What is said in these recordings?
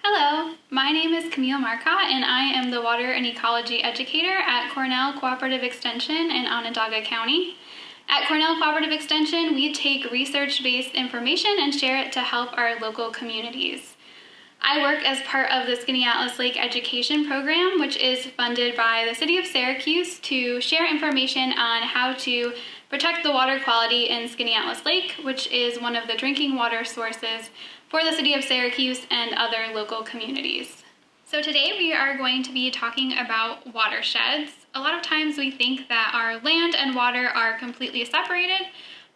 Hello, my name is Camille Marcotte and I am the Water and Ecology Educator at Cornell Cooperative Extension in Onondaga County. At Cornell Cooperative Extension, we take research-based information and share it to help our local communities. I work as part of the Skaneateles Lake Education Program, which is funded by the City of Syracuse to share information on how to protect the water quality in Skaneateles Lake, which is one of the drinking water sources for the City of Syracuse and other local communities. So today we are going to be talking about watersheds. A lot of times we think that our land and water are completely separated,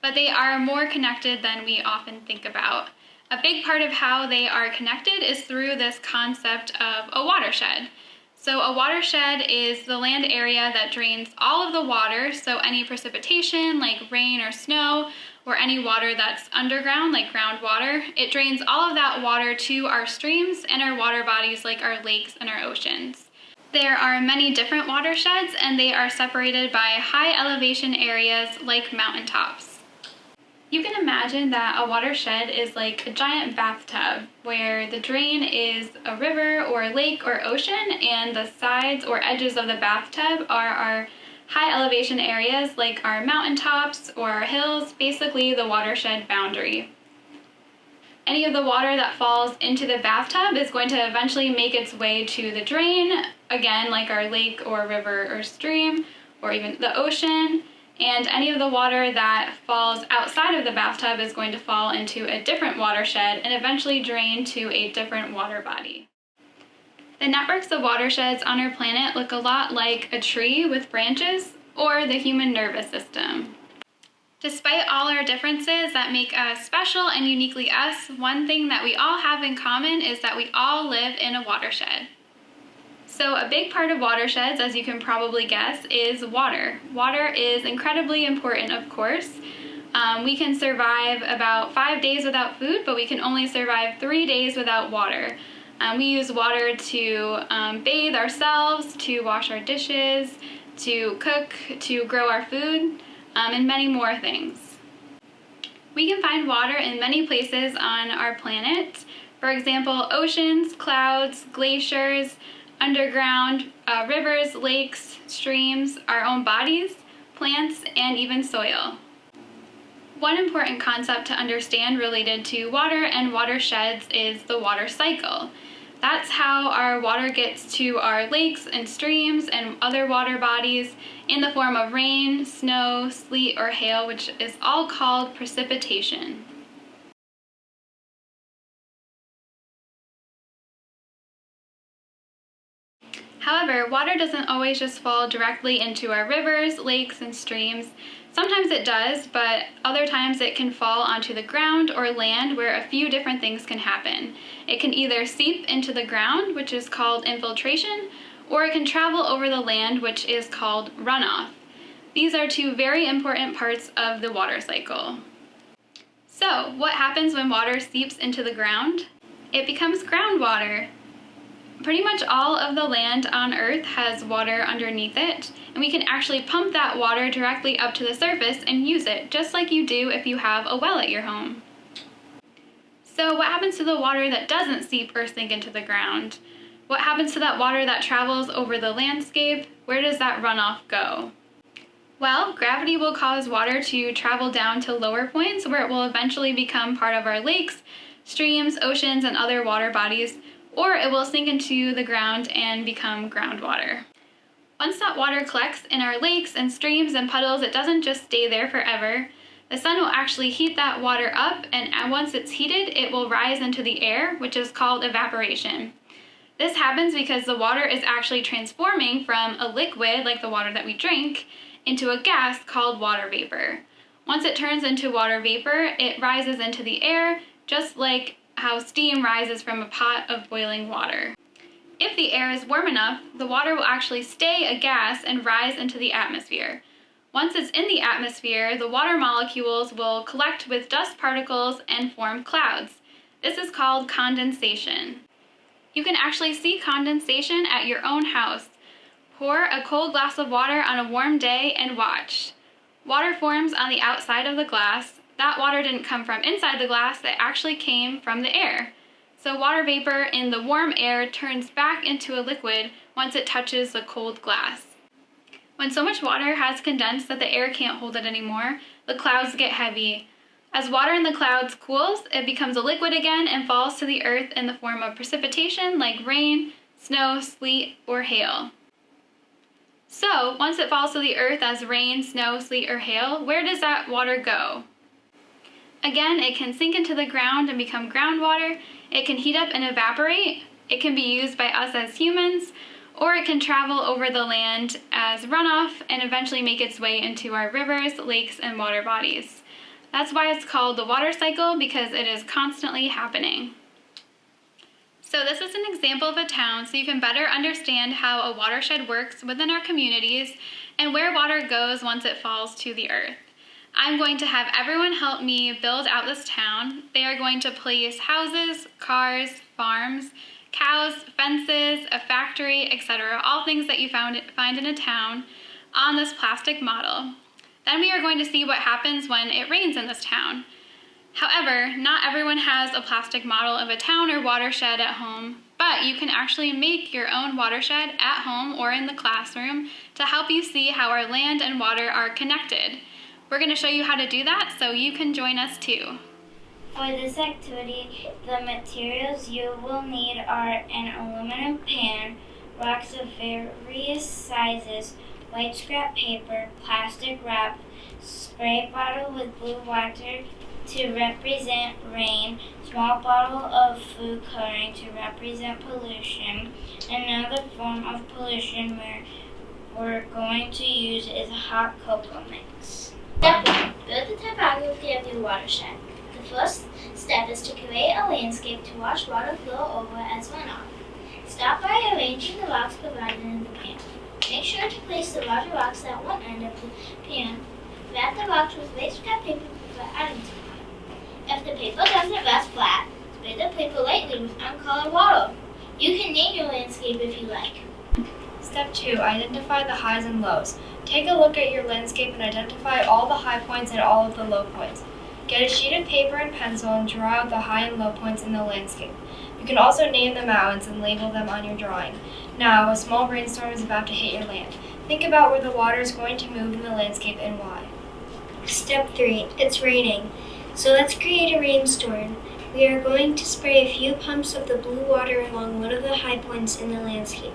but they are more connected than we often think about. A big part of how they are connected is through this concept of a watershed. So a watershed is the land area that drains all of the water, so any precipitation like rain or snow, or any water that's underground like groundwater, it drains all of that water to our streams and our water bodies like our lakes and our oceans. There are many different watersheds and they are separated by high elevation areas like mountaintops. You can imagine that a watershed is like a giant bathtub where the drain is a river or a lake or ocean, and the sides or edges of the bathtub are our high elevation areas like our mountaintops or our hills, basically the watershed boundary. Any of the water that falls into the bathtub is going to eventually make its way to the drain, again like our lake or river or stream or even the ocean. And any of the water that falls outside of the bathtub is going to fall into a different watershed and eventually drain to a different water body. The networks of watersheds on our planet look a lot like a tree with branches or the human nervous system. Despite all our differences that make us special and uniquely us, one thing that we all have in common is that we all live in a watershed. So a big part of watersheds, as you can probably guess, is water. Water is incredibly important, of course. We can survive about 5 days without food, but we can only survive 3 days without water. We use water to bathe ourselves, to wash our dishes, to cook, to grow our food, and many more things. We can find water in many places on our planet. For example, oceans, clouds, glaciers, underground, rivers, lakes, streams, our own bodies, plants, and even soil. One important concept to understand related to water and watersheds is the water cycle. That's how our water gets to our lakes and streams and other water bodies in the form of rain, snow, sleet, or hail, which is all called precipitation. However, water doesn't always just fall directly into our rivers, lakes, and streams. Sometimes it does, but other times it can fall onto the ground or land where a few different things can happen. It can either seep into the ground, which is called infiltration, or it can travel over the land, which is called runoff. These are two very important parts of the water cycle. So, what happens when water seeps into the ground? It becomes groundwater. Pretty much all of the land on Earth has water underneath it, and we can actually pump that water directly up to the surface and use it, just like you do if you have a well at your home. So what happens to the water that doesn't seep or sink into the ground? What happens to that water that travels over the landscape? Where does that runoff go? Well, gravity will cause water to travel down to lower points where it will eventually become part of our lakes, streams, oceans, and other water bodies, or it will sink into the ground and become groundwater. Once that water collects in our lakes and streams and puddles, it doesn't just stay there forever. The sun will actually heat that water up, and once it's heated, it will rise into the air, which is called evaporation. This happens because the water is actually transforming from a liquid, like the water that we drink, into a gas called water vapor. Once it turns into water vapor, it rises into the air, just like how steam rises from a pot of boiling water. If the air is warm enough, the water will actually stay a gas and rise into the atmosphere. Once it's in the atmosphere, the water molecules will collect with dust particles and form clouds. This is called condensation. You can actually see condensation at your own house. Pour a cold glass of water on a warm day and watch. Water forms on the outside of the glass. That water didn't come from inside the glass, it actually came from the air. So water vapor in the warm air turns back into a liquid once it touches the cold glass. When so much water has condensed that the air can't hold it anymore, the clouds get heavy. As water in the clouds cools, it becomes a liquid again and falls to the earth in the form of precipitation like rain, snow, sleet, or hail. So, once it falls to the earth as rain, snow, sleet, or hail, where does that water go? Again, it can sink into the ground and become groundwater, it can heat up and evaporate, it can be used by us as humans, or it can travel over the land as runoff and eventually make its way into our rivers, lakes, and water bodies. That's why it's called the water cycle, because it is constantly happening. So this is an example of a town so you can better understand how a watershed works within our communities and where water goes once it falls to the earth. I'm going to have everyone help me build out this town. They are going to place houses, cars, farms, cows, fences, a factory, etc., all things that you find in a town on this plastic model. Then we are going to see what happens when it rains in this town. However, not everyone has a plastic model of a town or watershed at home, but you can actually make your own watershed at home or in the classroom to help you see how our land and water are connected. We're going to show you how to do that, so you can join us too. For this activity, the materials you will need are an aluminum pan, rocks of various sizes, white scrap paper, plastic wrap, spray bottle with blue water to represent rain, small bottle of food coloring to represent pollution. Another form of pollution we're going to use is hot cocoa mix. Step 1. Build the topography of your watershed. The first step is to create a landscape to watch water flow over as runoff. Start by arranging the rocks provided in the pan. Make sure to place the larger rocks at one end of the pan. Wrap the rocks with white scrap paper before adding to them. If the paper doesn't rest flat, spray the paper lightly with uncolored water. You can name your landscape if you like. Step 2. Identify the highs and lows. Take a look at your landscape and identify all the high points and all of the low points. Get a sheet of paper and pencil and draw out the high and low points in the landscape. You can also name the mountains and label them on your drawing. Now, a small rainstorm is about to hit your land. Think about where the water is going to move in the landscape and why. Step 3. It's raining. So let's create a rainstorm. We are going to spray a few pumps of the blue water along one of the high points in the landscape.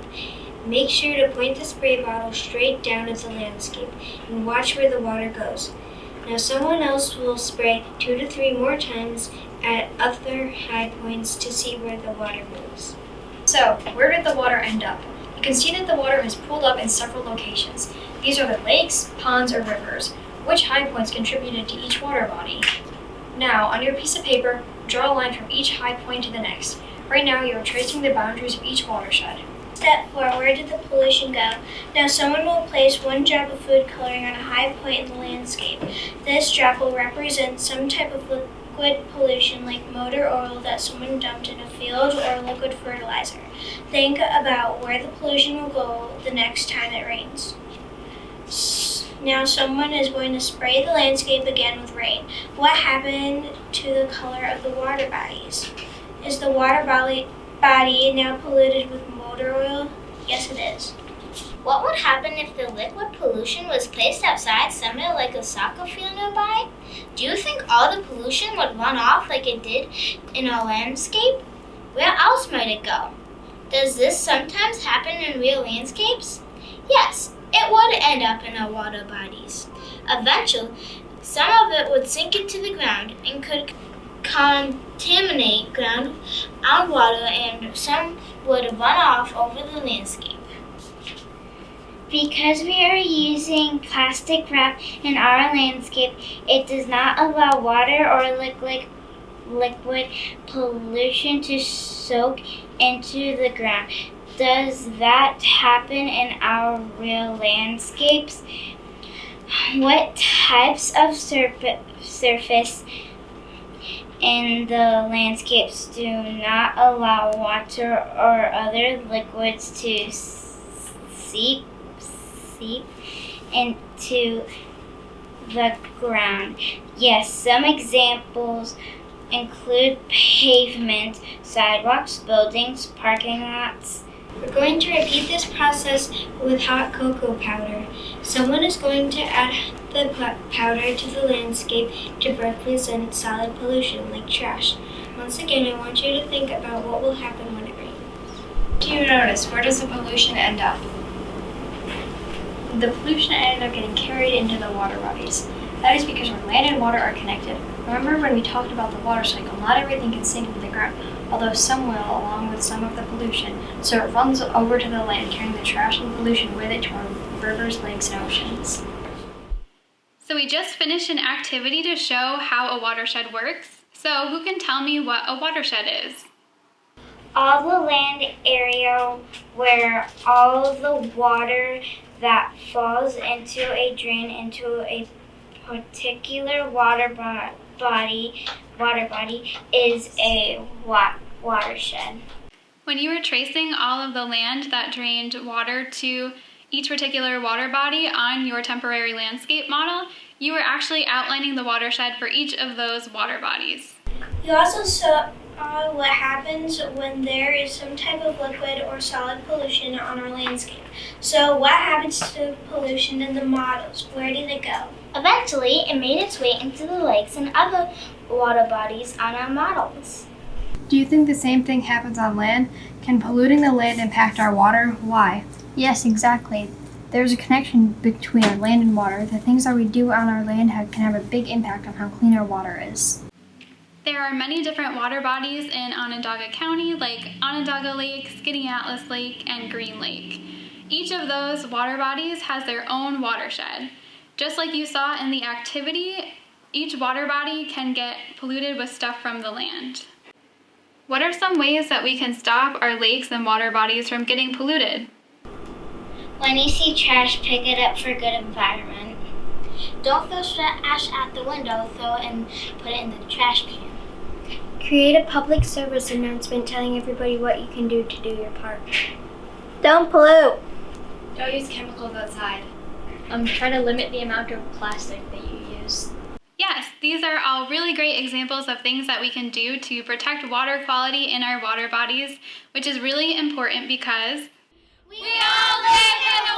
Make sure to point the spray bottle straight down at the landscape and watch where the water goes. Now someone else will spray 2 to 3 more times at other high points to see where the water moves. So, where did the water end up? You can see that the water has pooled up in several locations. These are the lakes, ponds, or rivers. Which high points contributed to each water body? Now, on your piece of paper, draw a line from each high point to the next. Right now, you are tracing the boundaries of each watershed. Step 4. Where did the pollution go? Now someone will place 1 drop of food coloring on a high point in the landscape. This drop will represent some type of liquid pollution like motor oil that someone dumped in a field or liquid fertilizer. Think about where the pollution will go the next time it rains. Now someone is going to spray the landscape again with rain. What happened to the color of the water bodies? Is the water body now polluted with motor oil? Yes, it is. What would happen if the liquid pollution was placed outside somewhere like a soccer field nearby? Do you think all the pollution would run off like it did in our landscape? Where else might it go? Does this sometimes happen in real landscapes? Yes, it would end up in our water bodies. Eventually, some of it would sink into the ground and could contaminate groundwater, and some would run off over the landscape. Because we are using plastic wrap in our landscape, it does not allow water or liquid pollution to soak into the ground. Does that happen in our real landscapes? What types of surface in the landscapes do not allow water or other liquids to seep into the ground? Yes, some examples include pavement, sidewalks, buildings, parking lots. We're going to repeat this process with hot cocoa powder. Someone is going to add the powder to the landscape to represent solid pollution like trash. Once again, I want you to think about what will happen when it rains. Do you notice, where does the pollution end up? The pollution ended up getting carried into the water bodies. That is because our land and water are connected. Remember when we talked about the water cycle, not everything can sink into the ground, although some will along with some of the pollution, so it runs over to the land carrying the trash and pollution with it to our rivers, lakes, and oceans. So we just finished an activity to show how a watershed works. So who can tell me what a watershed is? All the land area where all of the water that falls into a drain into a particular water body is a watershed. When you were tracing all of the land that drained water to each particular water body on your temporary landscape model, you were actually outlining the watershed for each of those water bodies. You also saw what happens when there is some type of liquid or solid pollution on our landscape. So what happens to pollution in the models? Where did it go? Eventually, it made its way into the lakes and other water bodies on our models. Do you think the same thing happens on land? Can polluting the land impact our water? Why? Yes, exactly. There's a connection between our land and water. The things that we do on our land can have a big impact on how clean our water is. There are many different water bodies in Onondaga County, like Onondaga Lake, Skinny Atlas Lake, and Green Lake. Each of those water bodies has their own watershed. Just like you saw in the activity, each water body can get polluted with stuff from the land. What are some ways that we can stop our lakes and water bodies from getting polluted? When you see trash, pick it up for good environment. Don't throw trash out the window, throw it and put it in the trash can. Create a public service announcement telling everybody what you can do to do your part. Don't pollute. Don't use chemicals outside. Try to limit the amount of plastic that you use. Yes, these are all really great examples of things that we can do to protect water quality in our water bodies, which is really important because We all live in a